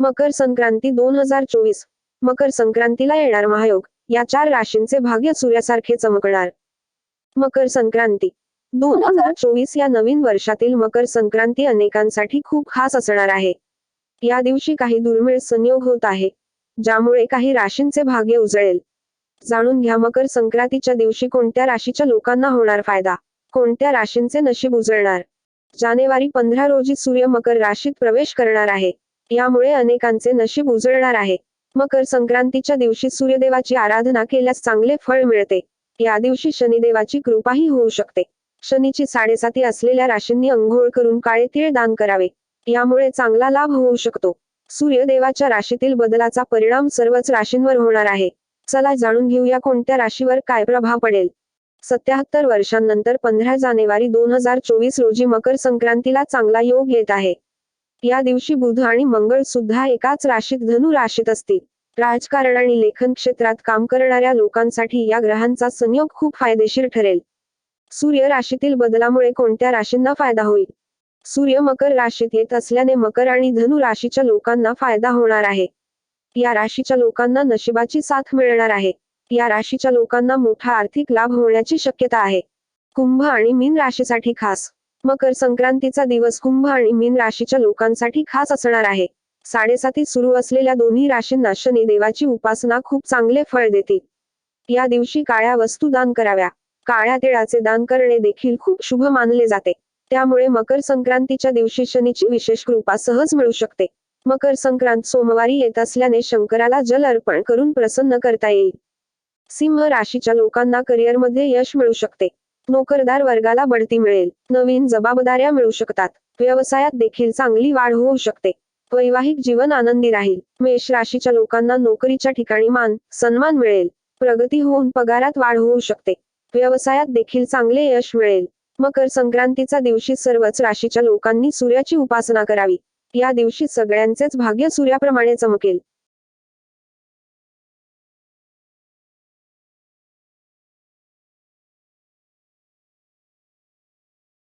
मकर संक्रांती 2024. मकर संक्रांतीला येणार महायोग, या 4 राशींचे भाग्य सूर्यासारखे चमकणार. मकर संक्रांती 2024 या नवीन वर्षातील मकर संक्रांती अनेकांसाठी खूप खास असणार आहे. या दिवशी काही दुर्मिळ संयोग होत आहे, ज्यामुळे काही राशींचे भाग्य उजळेल. जाणून घ्या मकर संक्रांतीच्या दिवशी कोणत्या राशीच्या लोकांना होणार फायदा, कोणत्या राशींचे नशीब उजळणार. जानेवारी 15 रोजी सूर्य मकर राशीत प्रवेश करणार आहे. यामुळे अनेकांचे नशीब उजळणार आहे. मकर संक्रांतीच्या दिवशी सूर्यदेवाची आराधना केल्यास चांगले फळ मिळते. या दिवशी शनिदेवाची कृपाही होऊ शकते. शनीची 7.5 असलेल्या राशींनी अंघोळ करून काळे तीळ दान करावे. यामुळे चांगला लाभ होऊ शकतो. सूर्यदेवाच्या राशीतील बदलाचा परिणाम सर्वच राशींवर होणार आहे. चला जाणून घेऊया कोणत्या राशीवर काय प्रभाव पडेल. 77 वर्षांनंतर 15 जानेवारी 2024 रोजी मकर संक्रांतीला चांगला योग येत आहे. या दिवशी बुध आणि मंगळ सुद्धा एकाच राशीत धनु राशीत असतील. राजकारण आणि लेखन क्षेत्रात काम करणाऱ्या लोकांसाठी या ग्रहांचा संयोग खूप फायदेशीर ठरेल. सूर्य राशीतील बदलामुळे कोणत्या राशींना फायदा होईल. सूर्य मकर राशीत येत असल्याने मकर आणि धनु राशीच्या लोकांना फायदा होणार आहे. या राशीच्या लोकांना नशिबाची साथ मिळणार आहे. या राशीच्या लोकांना मोठा आर्थिक लाभ होण्याची शक्यता आहे. कुंभ आणि मीन राशीसाठी खास. मकर संक्रांतीचा दिवस कुंभ आणि मीन राशीच्या लोकांसाठी खास असणार आहे. 7.5 सुरू असलेल्या दोन्ही राशींना शनी देवाची उपासना खूप चांगले फळ देतील. या दिवशी काळ्या वस्तू दान कराव्या. काळ्या तिळाचे दान करणे देखील खूप शुभ मानले जाते. त्यामुळे मकर संक्रांतीच्या दिवशी शनीची विशेष कृपा सहज मिळू शकते. मकर संक्रांत सोमवारी येत असल्याने शंकराला जल अर्पण करून प्रसन्न करता येईल. सिंह राशीच्या लोकांना करिअरमध्ये यश मिळू शकते. नोकरदार वर्गाला बढती मिळेल. नवीन जबाबदाऱ्या मिळू शकतात. व्यवसायात देखील चांगली वाढ होऊ शकते. वैवाहिक जीवन आनंदी राहील. मेष राशीच्या लोकांना नोकरीच्या ठिकाणी मान सन्मान मिळेल. प्रगती होऊन पगारात वाढ होऊ शकते. व्यवसायात देखील चांगले यश मिळेल. मकर संक्रांतीचा दिवशी सर्वच राशीच्या लोकांनी सूर्याची उपासना करावी. या दिवशी सगळ्यांचेच भाग्य सूर्याप्रमाणे चमकेल.